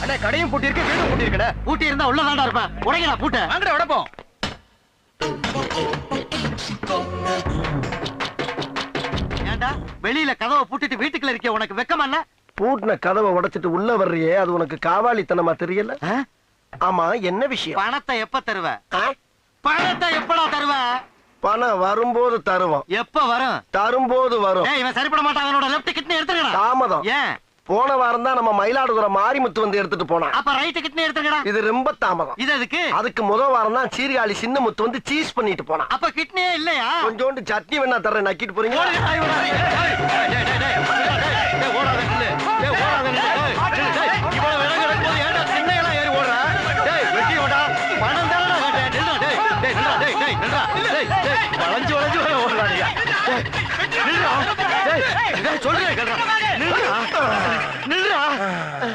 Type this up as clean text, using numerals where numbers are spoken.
அண்ணா கடையும் பூட்டி இருக்கு, வீடும் பூட்டி இருக்குடா. பூட்டி இருந்தா உள்ளதாண்டா இருப்பேன். உடைங்கடா பூட்ட. வாங்கடா உடைப்போம். ஏண்டா வெளியில கதவை பூட்டிட்டு வீட்டுக்குள்ள இருக்க உனக்கு வெக்கமா இல்ல? பூட்டின கதவை உடைச்சிட்டு உள்ள வர்றியே, அது உனக்கு காவாலித்தனமா தெரியல? ஆமா, என்ன விஷயம்? பணத்தை எப்ப தருவ? பணத்தை எப்படா தருவ? பணம் வரும்போது தருவோம். எப்ப வரும்? தரும்போது வரும். இவன் சரிப்பட மாட்டான். அவனோட லெஃப்ட் கிட்னி எடுத்துக்கடா. தாமதம். ஏன்? போன வாரம் தான் நம்ம மயிலாடுதுறை மாரிமுத்து வந்து எடுத்துட்டு போனான். அப்ப ரைட் கிட்னி எடுத்துக்கடா. இது ரொம்ப தாமதம். இது எதுக்கு? அதுக்கு முதல் வாரம் தான் சீர்காழி சின்ன முத்து வந்து சீஸ் பண்ணிட்டு போனான். அப்ப கிட்னியே இல்லையா? கொஞ்சோண்டு சட்னி வேணா தர்றேன், நக்கிட்டு போறீங்க. சொல்றேன்